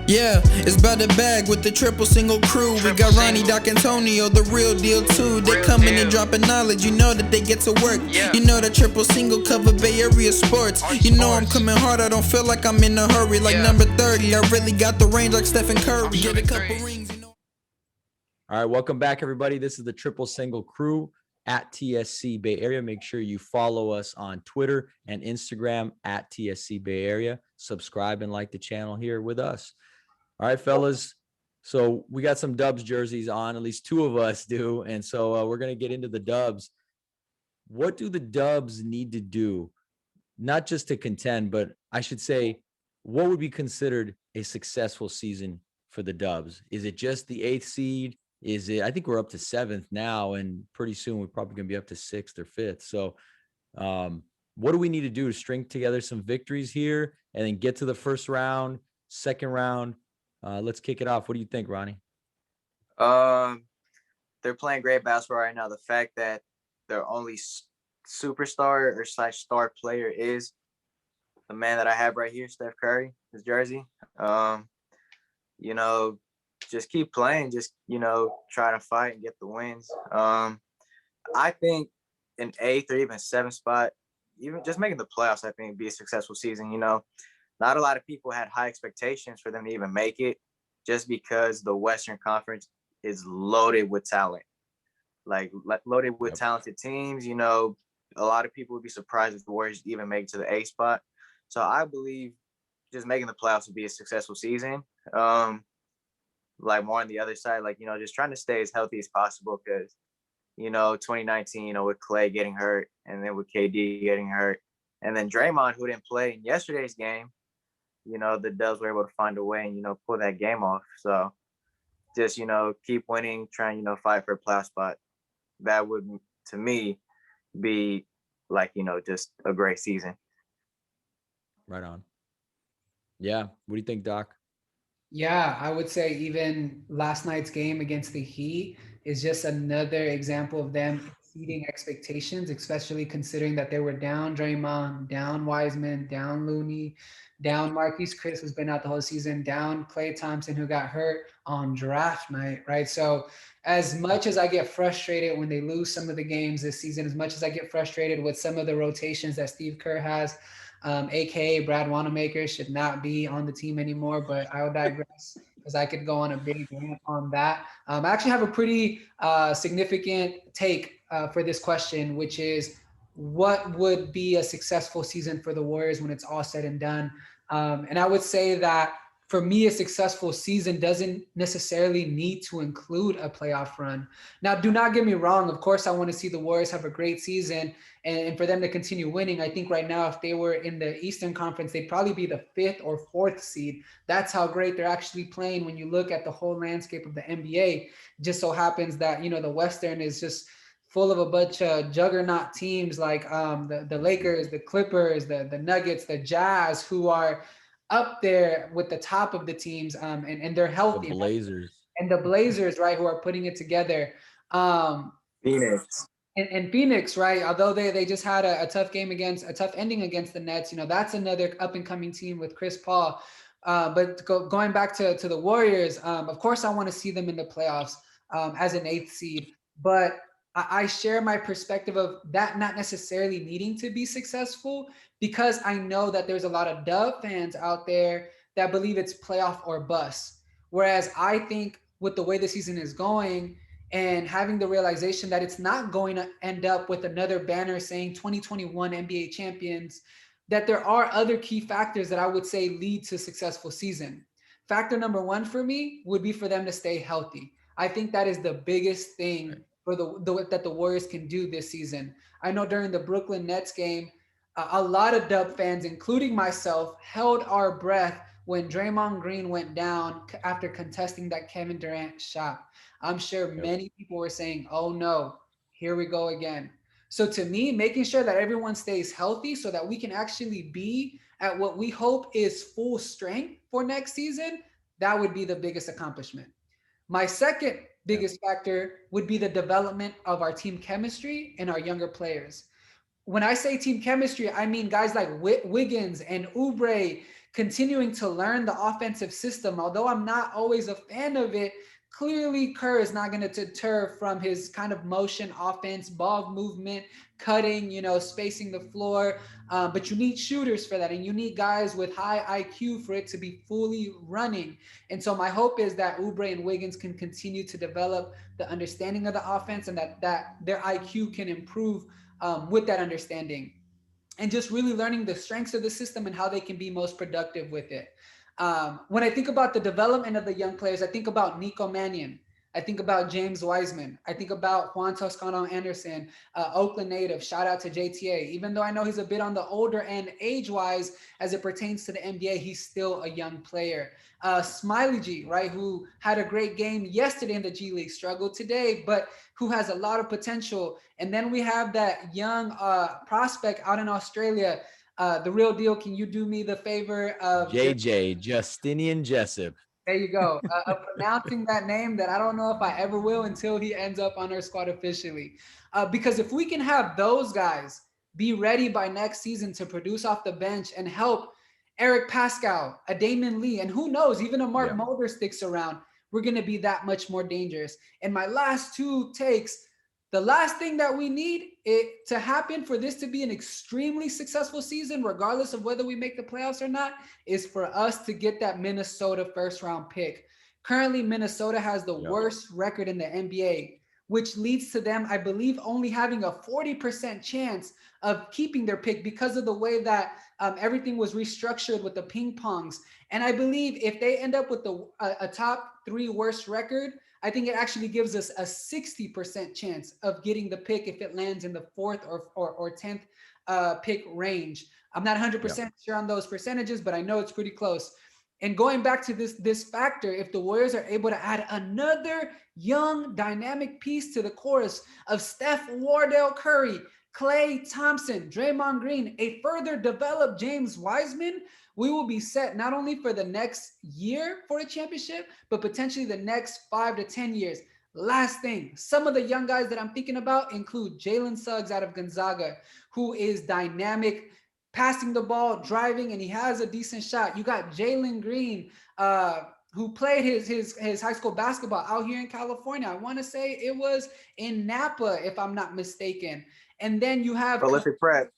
Yeah, it's about the bag with the triple single crew. We got Ronnie, Doc, Antonio, the real deal too. They coming and dropping knowledge, you know that they get to work. You know that triple single cover Bay Area sports. You know I'm coming hard, I don't feel like I'm in a hurry. Like number 30, I really got the range like Stephen Curry. Get a couple rings, you know. All right, welcome back, everybody. This is the Triple Single Crew at TSC Bay Area. Make sure you follow us on Twitter and Instagram at TSC Bay Area. Subscribe and like the channel here with us. All right, fellas. So we got some Dubs jerseys on, at least two of us do. And so we're going to get into the Dubs. What do the Dubs need to do, not just to contend, but I should say, what would be considered a successful season for the Dubs? Is it just the 8th seed? Is it, I think we're up to 7th now, and pretty soon we're probably going to be up to 6th or 5th. So what do we need to do to string together some victories here and then get to the first round, second round? Let's kick it off. What do you think, Ronnie? They're playing great basketball right now. The fact that their only superstar or / star player is the man that I have right here, Steph Curry, his jersey. You know, just keep playing, just, you know, try to fight and get the wins. I think an 8th or even 7th spot, even just making the playoffs, I think would be a successful season. You know, not a lot of people had high expectations for them to even make it, just because the Western Conference is loaded with talent, like loaded with talented teams. You know, a lot of people would be surprised if the Warriors even make it to the 8th spot. So I believe just making the playoffs would be a successful season. Like more on the other side, like, you know, just trying to stay as healthy as possible, because, you know, 2019, you know, with Clay getting hurt and then with KD getting hurt and then Draymond, who didn't play in yesterday's game, you know, the Dubs were able to find a way and, you know, pull that game off. So just, you know, keep winning, try and, you know, fight for a playoff spot. That would, to me, be like, you know, just a great season. Right on. Yeah. What do you think, Doc? Yeah, I would say even last night's game against the Heat is just another example of them exceeding expectations, especially considering that they were down Draymond, down Wiseman, down Looney, down Marquise Chris, who's been out the whole season, down Klay Thompson, who got hurt on draft night, right? So as much as I get frustrated when they lose some of the games this season, as much as I get frustrated with some of the rotations that Steve Kerr has, aka Brad Wanamaker should not be on the team anymore, but I'll digress because I could go on a big rant on that. I actually have a pretty significant take for this question, which is what would be a successful season for the Warriors when it's all said and done? And I would say that for me, a successful season doesn't necessarily need to include a playoff run. Now, do not get me wrong. Of course, I want to see the Warriors have a great season and for them to continue winning. I think right now, if they were in the Eastern Conference, they'd probably be the 5th or 4th seed. That's how great they're actually playing when you look at the whole landscape of the NBA. It just so happens that, you know, the Western is just full of a bunch of juggernaut teams like the Lakers, the Clippers, the Nuggets, the Jazz, who are up there with the top of the teams, and they're healthy. The Blazers. And the Blazers, right, who are putting it together. Phoenix. And Phoenix, right, although they just had a tough ending against the Nets, you know, that's another up and coming team with Chris Paul. But going back to the Warriors, of course, I want to see them in the playoffs as an 8th seed. But I share my perspective of that not necessarily needing to be successful, because I know that there's a lot of Dub fans out there that believe it's playoff or bust. Whereas I think with the way the season is going and having the realization that it's not going to end up with another banner saying 2021 NBA champions, that there are other key factors that I would say lead to a successful season. Factor number 1 for me would be for them to stay healthy. I think that is the biggest thing for that the Warriors can do this season. I know during the Brooklyn Nets game, a lot of Dub fans, including myself, held our breath when Draymond Green went down after contesting that Kevin Durant shot. I'm sure many people were saying, oh no, here we go again. So to me, making sure that everyone stays healthy so that we can actually be at what we hope is full strength for next season, that would be the biggest accomplishment. My second biggest factor would be the development of our team chemistry and our younger players. When I say team chemistry, I mean guys like Wiggins and Oubre continuing to learn the offensive system. Although I'm not always a fan of it, clearly Kerr is not going to deter from his kind of motion offense, ball movement, cutting, spacing the floor. But you need shooters for that, and you need guys with high IQ for it to be fully running. And so my hope is that Oubre and Wiggins can continue to develop the understanding of the offense, and that their IQ can improve with that understanding, and just really learning the strengths of the system and how they can be most productive with it. When I think about the development of the young players, I think about Nico Mannion. I think about James Wiseman. I think about Juan Toscano Anderson, Oakland native. Shout out to JTA. Even though I know he's a bit on the older end age-wise as it pertains to the NBA, he's still a young player. Smiley G, right, who had a great game yesterday in the G League, struggled today, but who has a lot of potential. And then we have that young prospect out in Australia, the real deal. Can you do me the favor of Justinian Jessup? There you go. Of pronouncing that name that I don't know if I ever will until he ends up on our squad officially. Because if we can have those guys be ready by next season to produce off the bench and help Eric Pascal, a Damon Lee, and who knows, even a Mark Mulder sticks around, we're going to be that much more dangerous. And my last two takes, the last thing that we need it to happen for this to be an extremely successful season, regardless of whether we make the playoffs or not, is for us to get that Minnesota first round pick. Currently, Minnesota has the worst record in the NBA, which leads to them, I believe, only having a 40% chance of keeping their pick because of the way that everything was restructured with the ping pongs. And I believe if they end up with a top 3 worst record, I think it actually gives us a 60% chance of getting the pick if it lands in the 4th or 10th pick range. I'm not 100% sure on those percentages, but I know it's pretty close. And going back to this factor, if the Warriors are able to add another young dynamic piece to the chorus of Steph, Wardell Curry, Klay Thompson, Draymond Green, a further developed James Wiseman, we will be set not only for the next year for a championship, but potentially the next 5 to 10 years. Last thing, some of the young guys that I'm thinking about include Jalen Suggs out of Gonzaga, who is dynamic, passing the ball, driving, and he has a decent shot. You got Jalen Green, who played his high school basketball out here in California. I want to say it was in Napa, if I'm not mistaken. And then you have Prolific Prep.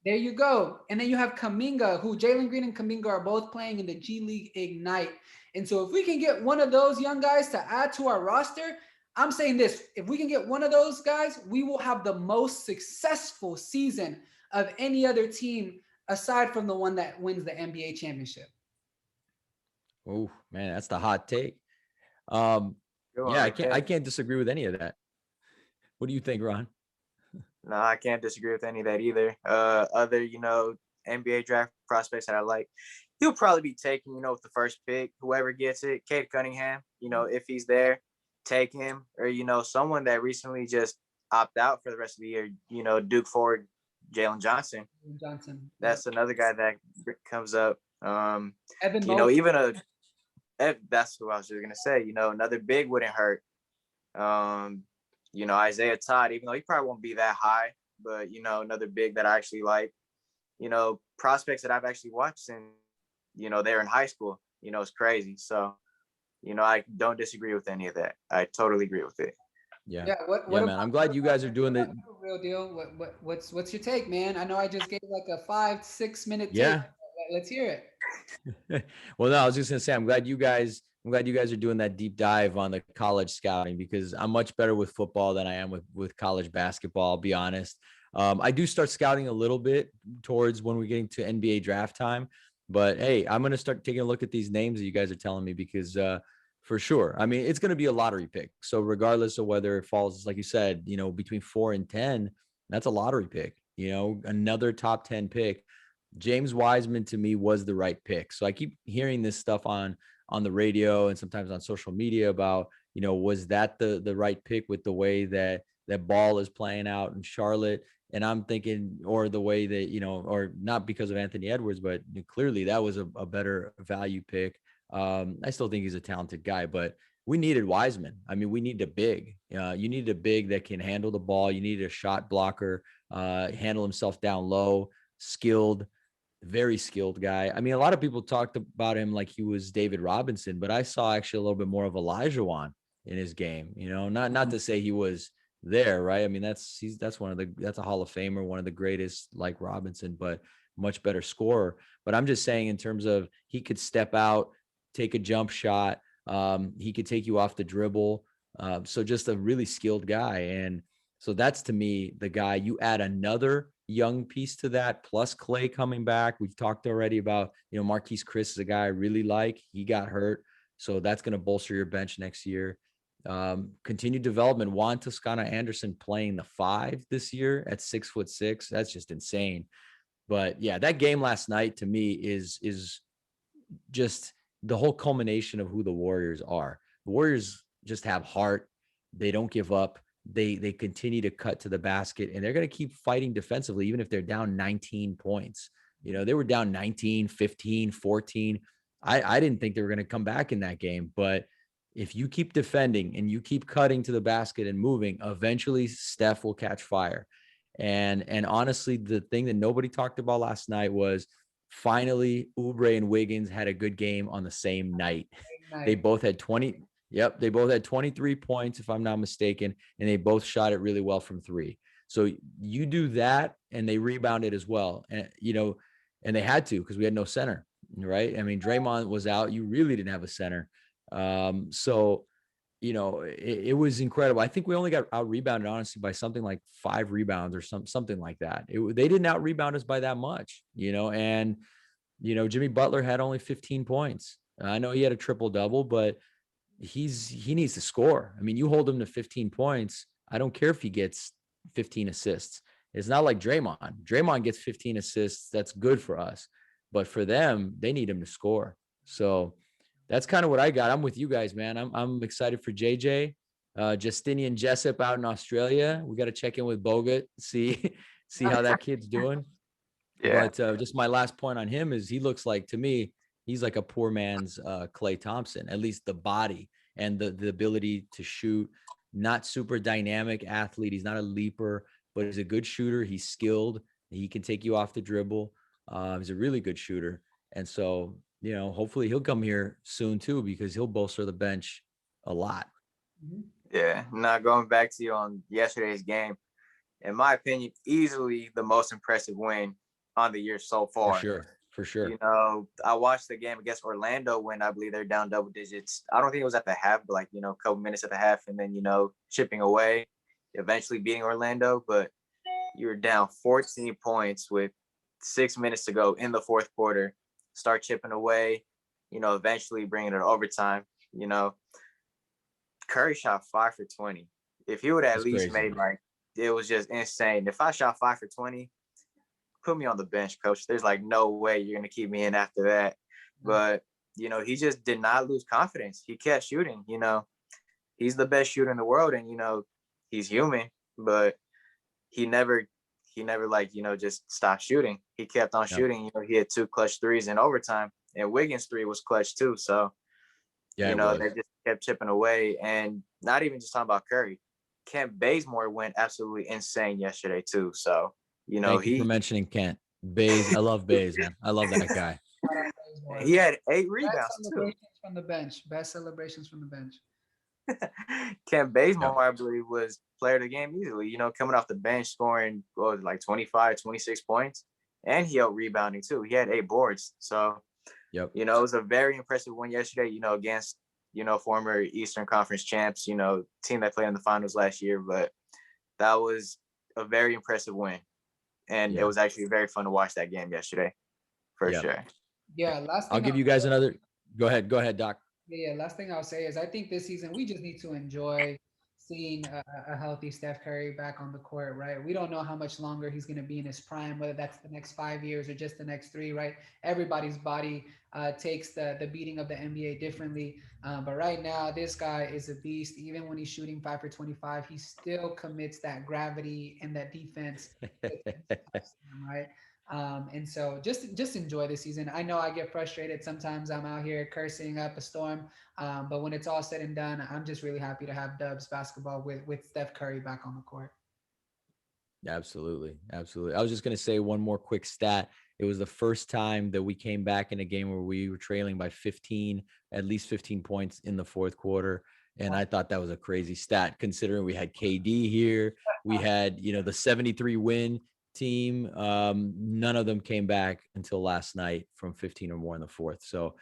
There you go. And then you have Kuminga, who Jalen Green and Kuminga are both playing in the G League Ignite. And so if we can get one of those young guys to add to our roster, I'm saying this, if we can get one of those guys, we will have the most successful season of any other team aside from the one that wins the NBA championship. Oh man, that's the hot take. I can't disagree with any of that. What do you think, Ron? No, I can't disagree with any of that either. Other, NBA draft prospects that I like, he'll probably be taken, with the first pick, whoever gets it. Cade Cunningham, if he's there, take him. Or, someone that recently just opted out for the rest of the year, Duke forward Jalen Johnson. That's another guy that comes up. Evan that's who I was just going to say. Another big wouldn't hurt. Isaiah Todd, even though he probably won't be that high, but, another big that I actually like, prospects that I've actually watched since, they're in high school, it's crazy. So, I don't disagree with any of that. I totally agree with it. Yeah. Man. I'm glad you guys are doing the real deal. What's your take, man? I know I just gave like a 5-6 minute take. Yeah. Let's hear it. Well, no, I was just gonna say, I'm glad you guys are doing that deep dive on the college scouting, because I'm much better with football than I am with college basketball. I'll be honest. I do start scouting a little bit towards when we're getting to NBA draft time, but hey, I'm going to start taking a look at these names that you guys are telling me, because for sure, I mean, it's going to be a lottery pick. So regardless of whether it falls, like you said, between 4 and 10, that's a lottery pick, another top 10 pick. James Wiseman to me was the right pick. So I keep hearing this stuff on the radio and sometimes on social media about, was that the right pick with the way that Ball is playing out in Charlotte? And I'm thinking, or the way that, or not because of Anthony Edwards, but clearly that was a better value pick. I still think he's a talented guy, but we needed Wiseman. I mean, we need a big, you need a big that can handle the ball. You need a shot blocker, handle himself down low, skilled. very skilled guy. I mean, a lot of people talked about him like he was David Robinson, but I saw actually a little bit more of Elijah in his game. Not to say he was there, right? I mean, that's a Hall of Famer, one of the greatest like Robinson, but much better scorer. But I'm just saying in terms of he could step out, take a jump shot. He could take you off the dribble. So just a really skilled guy. And so that's to me the guy. You add another young piece to that, plus Clay coming back. We've talked already about, Marquise Chris is a guy I really like. He got hurt. So that's going to bolster your bench next year. Continued development. Juan Toscano Anderson playing the 5 this year at 6'6". That's just insane. But yeah, that game last night to me is just the whole culmination of who the Warriors are. The Warriors just have heart. They don't give up. They continue to cut to the basket, and they're going to keep fighting defensively, even if they're down 19 points. They were down 19, 15, 14. I didn't think they were going to come back in that game, but if you keep defending and you keep cutting to the basket and moving, eventually Steph will catch fire. And honestly, the thing that nobody talked about last night was finally Oubre and Wiggins had a good game on the same night. They both had 20. Yep. They both had 23 points, if I'm not mistaken, and they both shot it really well from 3. So you do that and they rebounded as well. And, and they had to, because we had no center, right? I mean, Draymond was out. You really didn't have a center. So, it was incredible. I think we only got out rebounded, honestly, by something like 5 rebounds or something like that. They didn't out rebound us by that much, and, Jimmy Butler had only 15 points. I know he had a triple double, but he needs to score. I mean, you hold him to 15 points. I don't care if he gets 15 assists. It's not like Draymond. Draymond gets 15 assists. That's good for us, but for them, they need him to score. So that's kind of what I got. I'm with you guys, man. I'm excited for JJ. Justinian Jessup out in Australia. We got to check in with Bogut, see how that kid's doing. Yeah. But just my last point on him is he looks like, to me, he's like a poor man's Klay Thompson, at least the body and the ability to shoot. Not super dynamic athlete. He's not a leaper, but he's a good shooter. He's skilled. He can take you off the dribble. He's a really good shooter. And so, hopefully he'll come here soon too, because he'll bolster the bench a lot. Yeah. Now going back to you on yesterday's game, in my opinion, easily the most impressive win on the year so far. For sure. I watched the game against Orlando when I believe they're down double digits. I don't think it was at the half, but a couple minutes at the half, and then, chipping away, eventually beating Orlando. But you were down 14 points with 6 minutes to go in the fourth quarter. Start chipping away, eventually bringing it to overtime. Curry shot 5 for 20. If he would have at least made it was just insane. If I shot 5 for 20, put me on the bench, coach. There's no way you're going to keep me in after that. But, he just did not lose confidence. He kept shooting, he's the best shooter in the world, and, he's human, but he never just stopped shooting. He kept on shooting. He had 2 clutch threes in overtime, and Wiggins' 3 was clutch too. So, they just kept chipping away. And not even just talking about Curry, Kent Bazemore went absolutely insane yesterday too. So, Thank you for mentioning Kent. Baze, I love Baze, man. I love that guy. He had 8 rebounds too. From the bench. Best celebrations from the bench. Kent Bazemore, I believe, was player of the game easily. Coming off the bench, scoring 25, 26 points, and he out rebounding too. He had 8 boards. So, it was a very impressive win yesterday. Against former Eastern Conference champs. Team that played in the finals last year. But that was a very impressive win, and it was actually very fun to watch that game yesterday, for sure. Yeah. Last thing I'll give you guys another. Go ahead, Doc. Yeah, last thing I'll say is I think this season we just need to enjoy seeing a healthy Steph Curry back on the court, right? We don't know how much longer he's going to be in his prime, whether that's the next 5 years or just the next 3, right? Everybody's body takes the beating of the NBA differently. But right now, this guy is a beast. Even when he's shooting 5 for 25, he still commits that gravity and that defense, right? And so just enjoy the season. I know I get frustrated. Sometimes I'm out here cursing up a storm. But when it's all said and done, I'm just really happy to have Dubs basketball with Steph Curry back on the court. Absolutely. I was just going to say one more quick stat. It was the first time that we came back in a game where we were trailing by 15, at least 15 points in the fourth quarter. And I thought that was a crazy stat considering we had KD here. We had, the 73 win team. None of them came back until last night from 15 or more in the fourth. So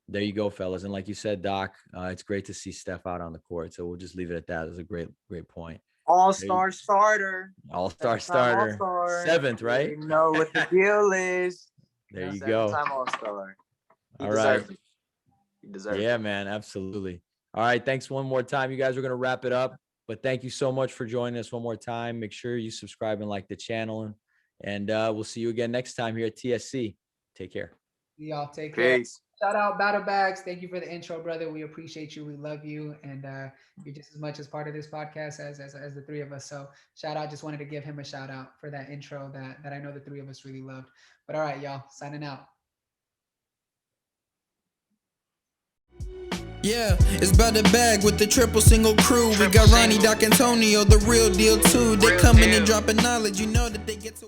there you go, fellas. And like you said, Doc, it's great to see Steph out on the court. So we'll just leave it at that. It was a great point. All-star starter. All-star starter. All-star. 7th, right? You know what the deal is. There you go. Seven-time All-star. All right. You deserve it. Yeah, man. Absolutely. All right. Thanks one more time. You guys are going to wrap it up. But thank you so much for joining us one more time. Make sure you subscribe and like the channel. And we'll see you again next time here at TSC. Take care. Y'all take care. Peace. Shout out Battle Bags. Thank you for the intro, brother. We appreciate you. We love you. And you're just as much as part of this podcast as the three of us. So shout out. Just wanted to give him a shout out for that intro that I know the three of us really loved. But all right, y'all, signing out. Yeah, it's about the bag with the triple single crew. We got Ronnie, Doc, Antonio, the real deal too. They coming and dropping knowledge. You know that they get to